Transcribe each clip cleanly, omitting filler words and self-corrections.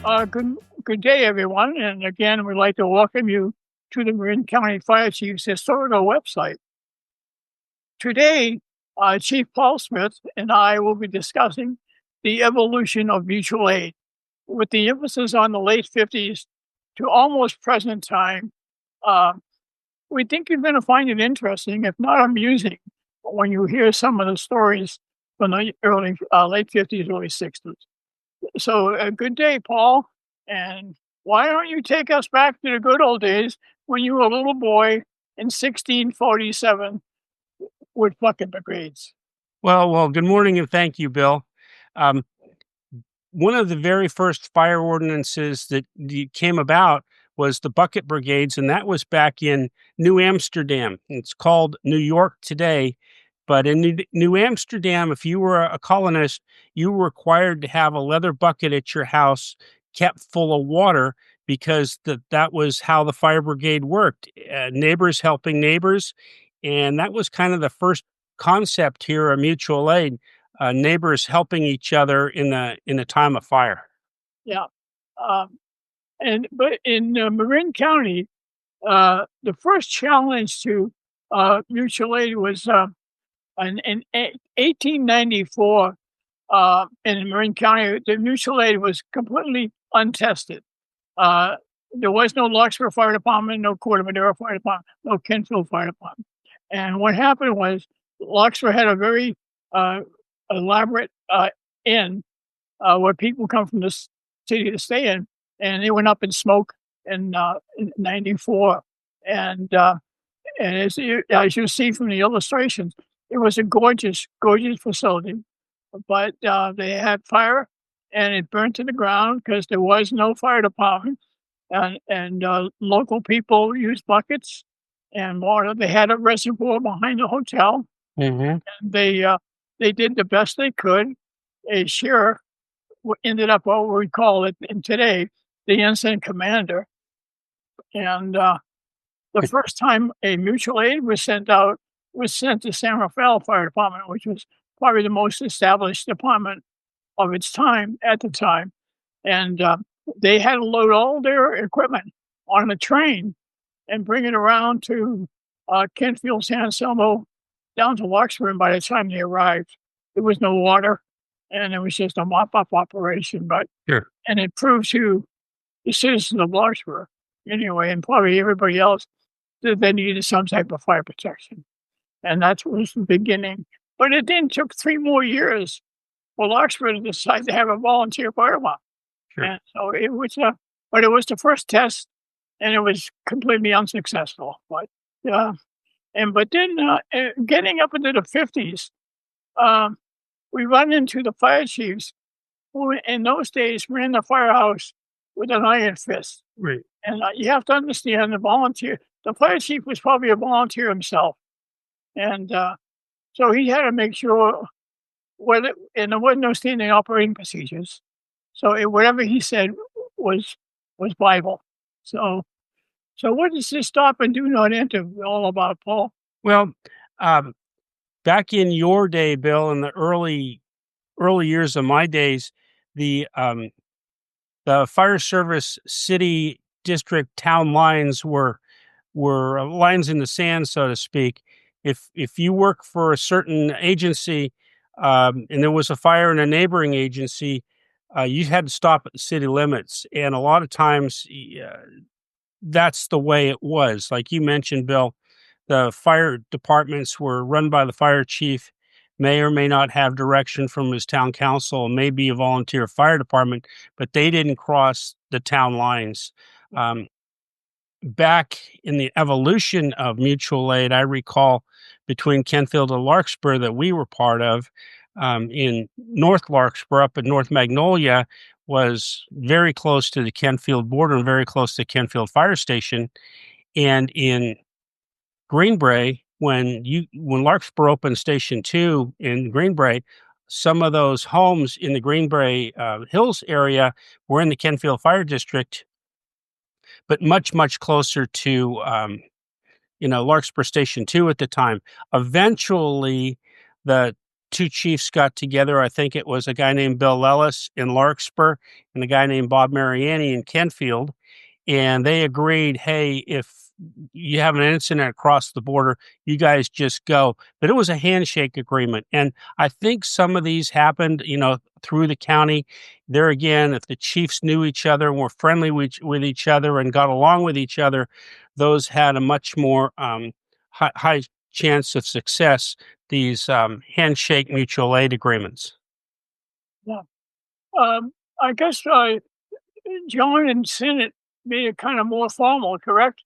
Good day, everyone. And again, we'd like to welcome you to the Marin County Fire Chief's historical website. Today, Chief Paul Smith and I will be discussing the evolution of mutual aid, with the emphasis on the late 50s to almost present time. Uh, we think you're going to find it interesting, if not amusing, when you hear some of the stories from the late 50s, early 60s. So, good day, Paul. And why don't you take us back to the good old days when you were a little boy in 1647 with bucket brigades? Well, good morning and thank you, Bill. Um, One of the very first fire ordinances that came about was the bucket brigades, and that was back in New Amsterdam. It's called New York today, but in New Amsterdam, if you were a colonist, you were required to have a leather bucket at your house kept full of water because that was how the fire brigade worked. Neighbors helping neighbors, and that was kind of the first concept here of mutual aid. Neighbors helping each other in a time of fire. Yeah. Um, but in Marin County, the first challenge to mutual aid was in 1894. In Marin County, the mutual aid was completely untested. Uh, there was no Larkspur Fire Department, no Corte Madera Fire Department, no Kentfield Fire Department. And what happened was Larkspur had a very uh, elaborate inn where people come from the city to stay in, and they went up in smoke in '94. And and as you see from the illustrations, it was a gorgeous, gorgeous facility. But they had fire, and it burned to the ground because there was no fire department, and local people used buckets and water. They had a reservoir behind the hotel, Mhm. and they did the best they could. A sheriff ended up what we call it in today the incident commander, and the first time a mutual aid was sent out was sent to San Rafael Fire Department, which was probably the most established department of its time at the time, and they had to load all their equipment on a train and bring it around to Kentfield, San Anselmo, down to Larkspur. And by the time they arrived, there was no water, and it was just a mop-up operation. But Sure. and it proved to the citizens of Larkspur, anyway, and probably everybody else, that they needed some type of fire protection, and that was the beginning. But it then took 3 more years for Larkspur to decide to have a volunteer fire department. Sure. And so it was the first test, and it was completely unsuccessful. Uh, but then getting up into the 50s, um, we run into the fire chiefs who, in those days, ran the firehouse with an iron fist. Right. And you have to understand the fire chief was probably a volunteer himself, and so he had to make sure and there was no standing operating procedures. So whatever he said was was Bible. So what is this stop and do not enter all about, Paul? Well, um, back in your day, Bill, in the early years of my days, the the fire service city district town lines were lines in the sand, so to speak. If you work for a certain agency, and there was a fire in a neighboring agency, you had to stop at the city limits, and a lot of times, that's the way it was. Like you mentioned, Bill, the fire departments were run by the fire chief, may or may not have direction from his town council, and maybe a volunteer fire department, but they didn't cross the town lines. Um, Back in the evolution of mutual aid, I recall between Kentfield and Larkspur that we were part of, in North Larkspur up in North Magnolia, was very close to the Kentfield border and very close to Kentfield Fire Station. And in Greenbrae, when Larkspur opened Station 2 in Greenbrae, some of those homes in the Greenbrae Hills area were in the Kentfield Fire District, but much, much closer to, Larkspur Station 2 at the time. Eventually, the two chiefs got together. I think it was a guy named Bill Lellis in Larkspur and a guy named Bob Mariani in Kentfield. And they agreed, hey, if you have an incident across the border, you guys just go. But it was a handshake agreement. And I think some of these happened, through the county. There again, if the chiefs knew each other and were friendly with each other and got along with each other, those had a much more high chance of success, these handshake mutual aid agreements. Yeah. I guess John and Senate made it kind of more formal, correct?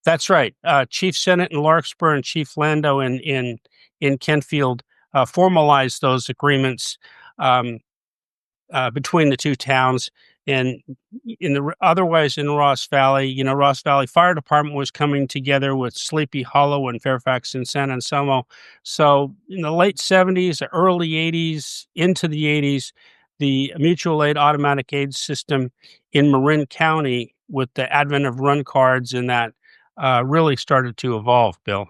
That's right. Chief Sennett in Larkspur and Chief Lando in Kentfield formalized those agreements between the two towns. And otherwise in Ross Valley, Ross Valley Fire Department was coming together with Sleepy Hollow and Fairfax and San Anselmo. So in the late 70s, early 80s, into the 80s, the mutual aid automatic aid system in Marin County, with the advent of run cards and that, really started to evolve, Bill.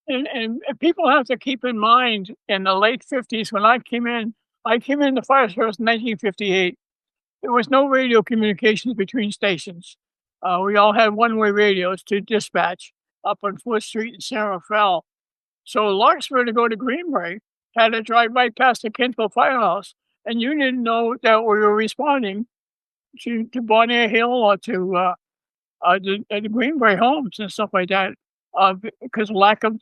And people have to keep in mind in the late 50s when I came in the fire service in 1958. There was no radio communications between stations. We all had one-way radios to dispatch up on 4th Street in San Rafael. So Larkspur to go to Greenbrae had to drive right past the Kentville Firehouse, and you didn't know that we were responding to Bonnier Hill or to the Greenbrae homes and stuff like that, because lack of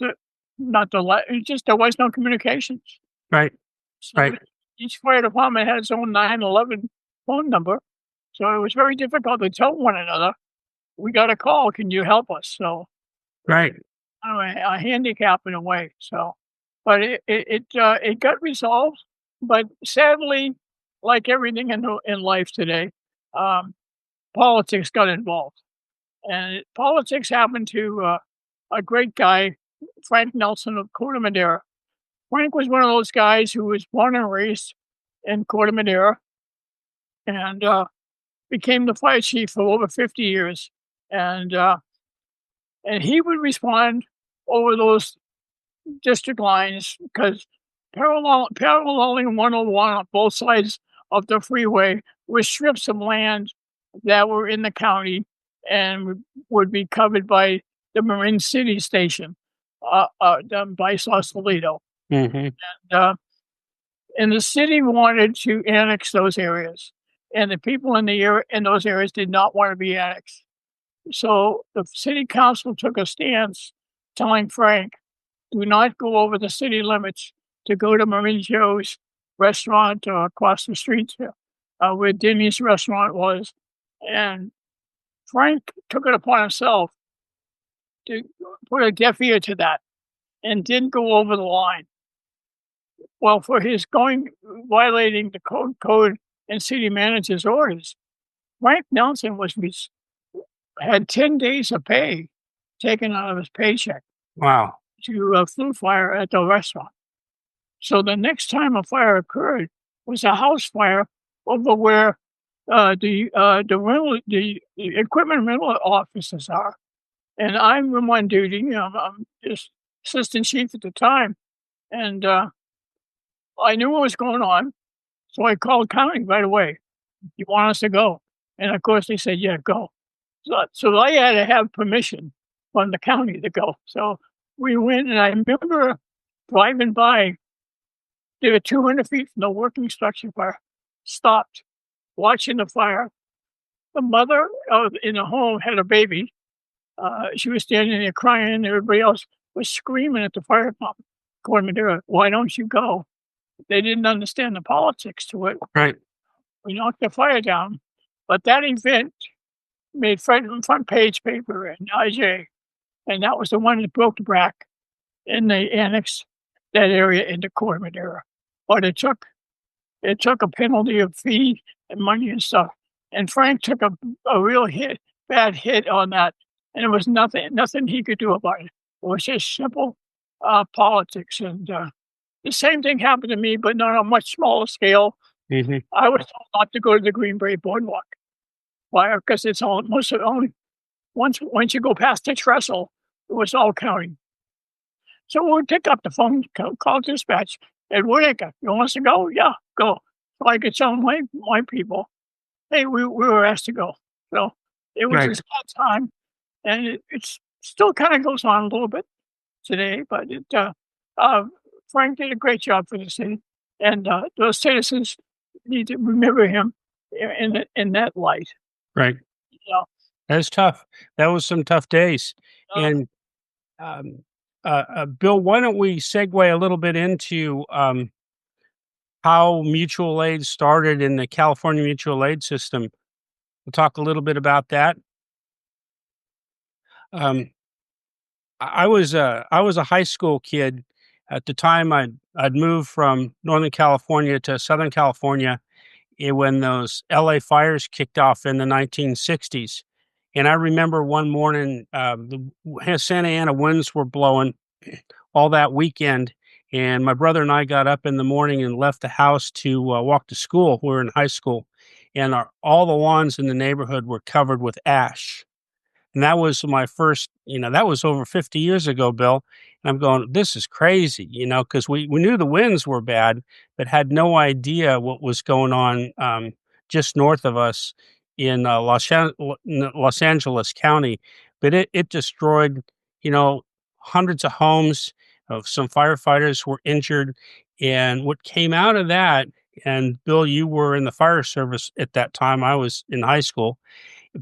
just there was no communications. Right, So right, each fire department had its own 911 phone number, so it was very difficult to tell one another, "We got a call, can you help us?" So, right, a handicap in a way, so but it got resolved, but sadly, like everything in life today, um, politics got involved, and politics happened to, a great guy, Frank Nelson of Corte Madera. Frank was one of those guys who was born and raised in Corte Madera and, became the fire chief for over 50 years, and, uh, and he would respond over those district lines because paralleling 101 on both sides of the freeway were strips of land that were in the county and would be covered by the Marin City Station, done by Sausalito. hmm Uh, and the city wanted to annex those areas, and the people in those areas did not want to be annexed. So the city council took a stance telling Frank, "Do not go over the city limits to go to Marin Joe's restaurant across the street where Denny's restaurant was." And Frank took it upon himself to put a deaf ear to that and didn't go over the line. Well, for his violating the code and city manager's orders, Frank Nelson had 10 days of pay taken out of his paycheck Wow. to flue fire at the restaurant. So the next time a fire occurred was a house fire over where the equipment rental offices are. And I'm on duty. I'm just assistant chief at the time, and I knew what was going on, so I called county right away. "You want us to go?" And of course they said, "Yeah, go." So I had to have permission from the county to go. So we went, and I remember driving by. They were 200 feet from the working structure fire. Stopped, watching the fire. The mother in the home had a baby. She was standing there crying, and everybody else was screaming at the fire department. Corte Madera, "Why don't you go?" They didn't understand the politics to it. Right. We knocked the fire down, but that event made front page paper in IJ, and that was the one that broke the back, and they annexed that area into Corte Madera. But it took a penalty of fee and money and stuff, and Frank took a real bad hit on that, and there was nothing he could do about it. It was just simple, politics, and, the same thing happened to me, but not on a much smaller scale. hmm I was told not to go to the Greenbrae Boardwalk fire because it's only once you go past the trestle, it was all county. So we'll pick up the phone, call dispatch. Edward Acre, you want us to go? Yeah, go. So I could tell my people, hey, we were asked to go. So it was a Right. sad time, and it's still kind of goes on a little bit today, but uh, Frank did a great job for the city, and those citizens need to remember him in that light. Right. You know, That's tough. That was some tough days. uh, And um, Bill, why don't we segue a little bit into how mutual aid started in the California mutual aid system? We'll talk a little bit about that. Um, I was a high school kid at the time. I'd moved from Northern California to Southern California when those LA fires kicked off in the 1960s. And I remember one morning, the Santa Ana winds were blowing all that weekend. And my brother and I got up in the morning and left the house to walk to school. We were in high school. And all the lawns in the neighborhood were covered with ash. And that was my first, that was over 50 years ago, Bill. And I'm going, this is crazy, because we knew the winds were bad, but had no idea what was going on just north of us in Los Angeles County. But it destroyed, you know, hundreds of homes. Some firefighters were injured. And what came out of that, and Bill, you were in the fire service at that time. I was in high school,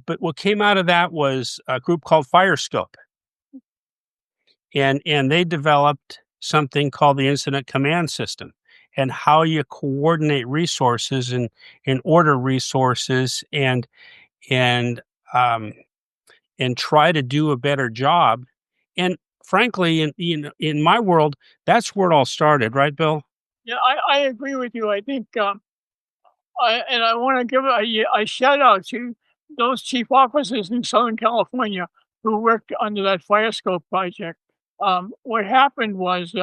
but what came out of that was a group called Firescope, and they developed something called the incident command system, and how you coordinate resources and order resources and um, and try to do a better job. And frankly, in my world, that's where it all started, right, Bill? yeah, I agree with you. I think I want to give a shout out to those chief officers in Southern California who worked under that fire scope project. What happened was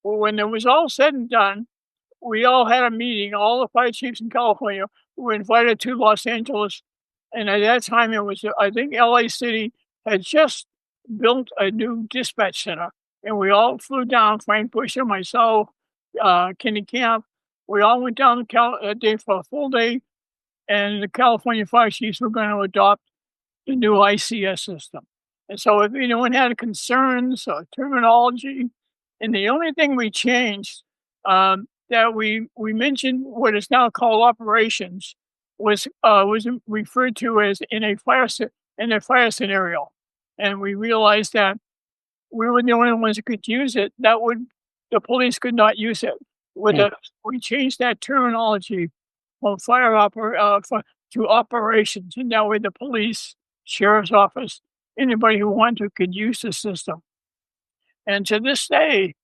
when it was all said and done, we all had a meeting. All the fire chiefs in California were invited to Los Angeles, and at that time it was I think LA City had just built a new dispatch center, and we all flew down. Frank Bush and myself, Kenny Camp. We all went down to a day for a full day, and the California fire chiefs were going to adopt the new ICS system. And so if anyone had concerns or terminology, and the only thing we changed that we mentioned what is now called operations was referred to as in a fire scenario, and we realized that we were the only ones that could use it. That would the police could not use it. With Mm. a We changed that terminology from to operations, and that way the police, sheriff's office, anybody who wanted to could use the system. And to this day,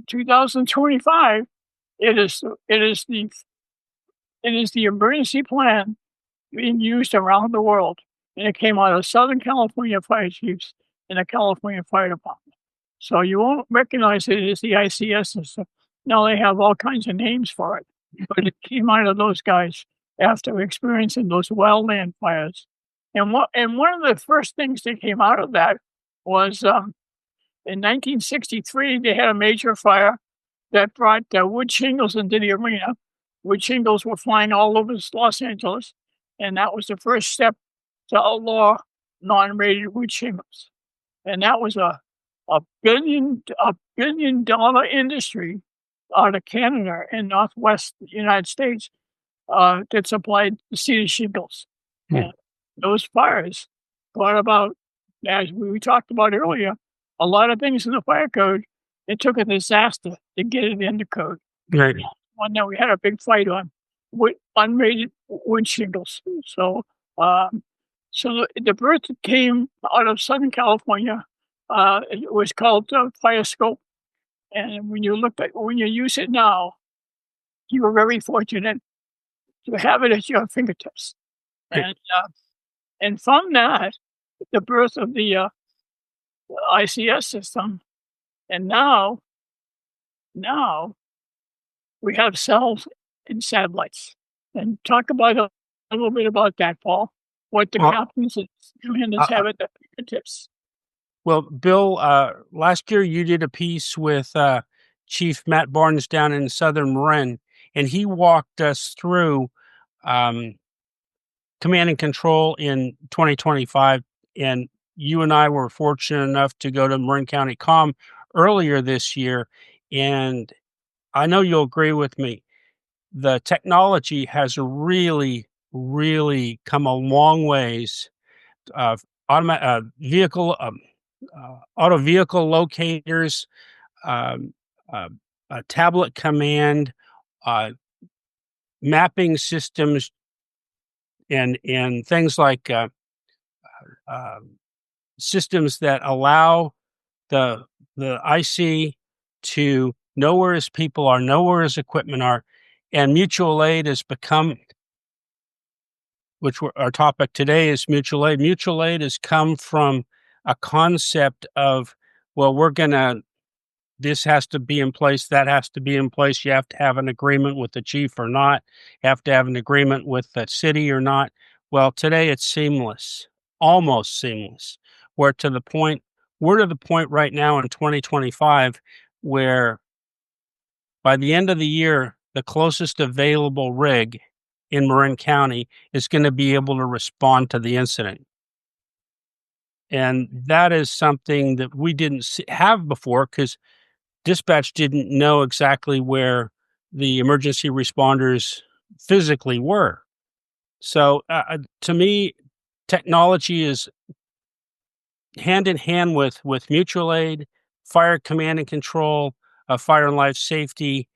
2025, it is it is the it is the emergency plan being used around the world, and it came out of Southern California fire chiefs and the California Fire Department. So you won't recognize it as the ICS system. Now they have all kinds of names for it, but it came out of those guys after experiencing those wildland fires. And one of the first things that came out of that was in 1963 they had a major fire that brought wood shingles into the arena. Wood shingles were flying all over Los Angeles, and that was the first step to outlaw non-rated wood shingles. And that was a $1 billion industry out of Canada and Northwest United States that supplied the cedar shingles. Mm. And those fires brought about, as we talked about earlier, a lot of things in the fire code. It took a disaster to get it in the code. Right. One that we had a big fight on with unrated wood shingles. Um, so the birth came out of Southern California. It was called Fire Scope, and when you use it now, you are very fortunate to have it at your fingertips. Right. And from that, the birth of the ICS system, and now we have cells and satellites. And talk about a little bit about that, Paul. What the Well, captains and commanders uh, have at their fingertips. Well, Bill, last year you did a piece with Chief Matt Barnes down in Southern Marin, and he walked us through um, command and control in 2025. And you and I were fortunate enough to go to Marin County Com earlier this year. And I know you'll agree with me. The technology has really, really come a long ways. Uh, vehicle, auto vehicle locators, um, uh, tablet command, uh, mapping systems, and things like uh, systems that allow the IC to know where his people are, know where his equipment are, and mutual aid has become, our topic today is mutual aid. Mutual aid has come from a concept of, well, this has to be in place, that has to be in place. You have to have an agreement with the chief or not. You have to have an agreement with the city or not. Well, today it's seamless, almost seamless. We're to the point right now in 2025 where by the end of the year, the closest available rig in Marin County is going to be able to respond to the incident. And that is something that we didn't have before, because dispatch didn't know exactly where the emergency responders physically were. So to me, technology is hand in hand with mutual aid, fire command and control, fire and life safety.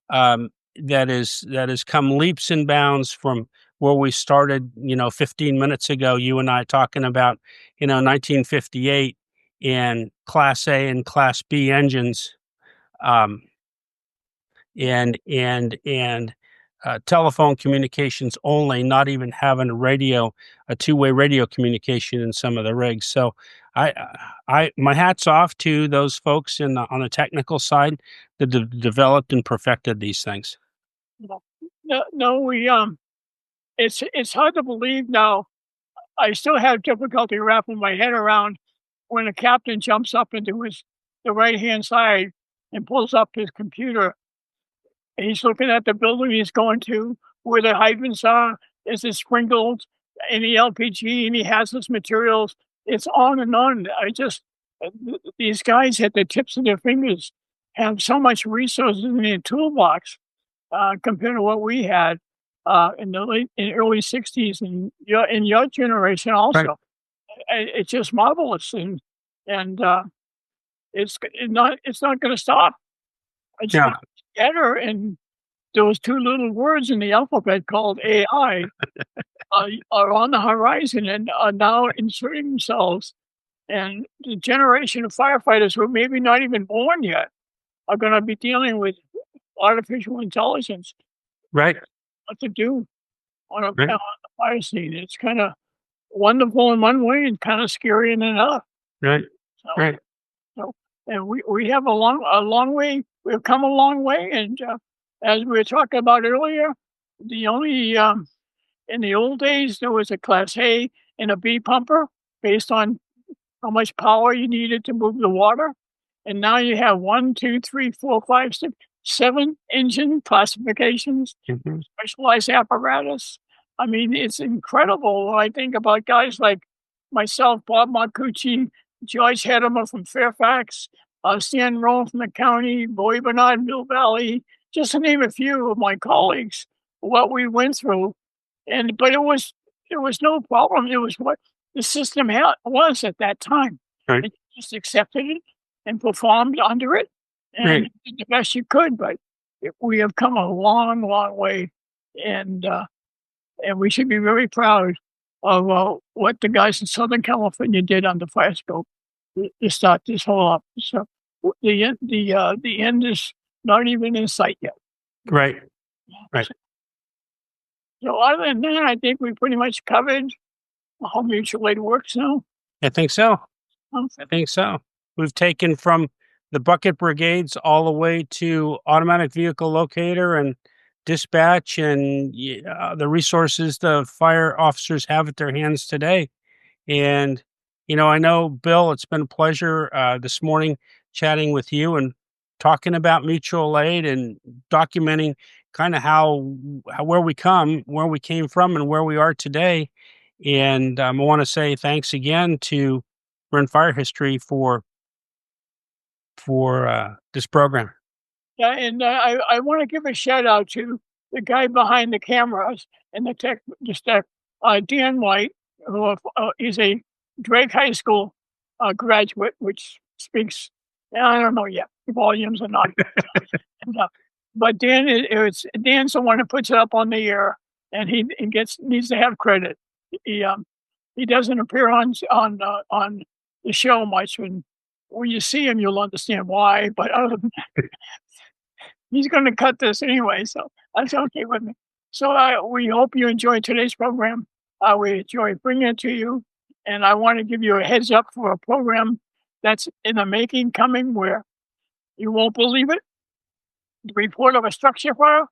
That has come leaps and bounds from where we started, 15 minutes ago, you and I talking about, 1958 and Class A and Class B engines, um, and telephone communications only, not even having a two-way radio communication in some of the rigs. So my hat's off to those folks on the technical side that developed and perfected these things. No, it's hard to believe now. I still have difficulty wrapping my head around when a captain jumps up into the right-hand side and pulls up his computer. He's looking at the building he's going to, where the hydrants are, is it sprinkled, any LPG, any hazardous materials. It's on and on. These guys at the tips of their fingers have so much resources in their toolbox compared to what we had in early '60s and in your generation also. Right. It's just marvelous, and it's not going to stop. It's Yeah. better, and those two little words in the alphabet called AI are on the horizon and are now inserting themselves. And the generation of firefighters who are maybe not even born yet are going to be dealing with artificial intelligence. Right. What to do on Right. on the fire scene. It's kind of wonderful in one way and kind of scary in another. Right. So, Right. so and we have a long way. We've come a long way, and as we were talking about earlier, the only in the old days there was a Class A and a B pumper based on how much power you needed to move the water, and now you have 1, 2, 3, 4, 5, 6, 7 engine classifications, Mhm. specialized apparatus. I mean, it's incredible when I think about guys like myself, Bob Marcucci, George Hedimer from Fairfax, Stan Rowan from the county, Boy Bernard, Mill Valley, just to name a few of my colleagues, what we went through. But it was no problem. It was what the system was at that time. Right. And you just accepted it and performed under it and Right. did the best you could. But we have come a long, long way, and we should be very proud of what the guys in Southern California did on the fire scope to start this whole up. So the end is not even in sight yet. Right. Right. So other than that, I think we pretty much covered how mutual aid works now. I think so. Um, I think so. We've taken from the bucket brigades all the way to automatic vehicle locator and dispatch, and the resources the fire officers have at their hands today. And I know, Bill, it's been a pleasure this morning chatting with you and talking about mutual aid and documenting kind of how where we came from, and where we are today. And I want to say thanks again to Marin Fire History for this program. Yeah, and I want to give a shout out to the guy behind the cameras and Dan White, who is a Drake High School graduate, which speaks, I don't know yet, volumes or not. And, but Dan's the one who puts it up on the air, and he needs to have credit. He he doesn't appear on the show much. When you see him, you'll understand why. But other than he's gonna cut this anyway, so that's okay with me. So, we hope you enjoyed today's program. We enjoyed bringing it to you, and I wanna give you a heads up for a program that's in the making coming where you won't believe it. The report of a structure fire,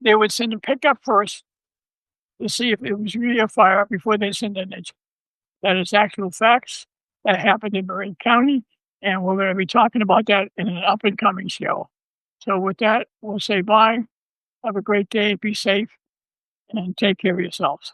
they would send a pickup first to see if it was really a fire before they send an engine. That is actual facts that happened in Marin County, and we're gonna be talking about that in an up and coming show. So with that, we'll say bye. Have a great day, be safe, and take care of yourselves.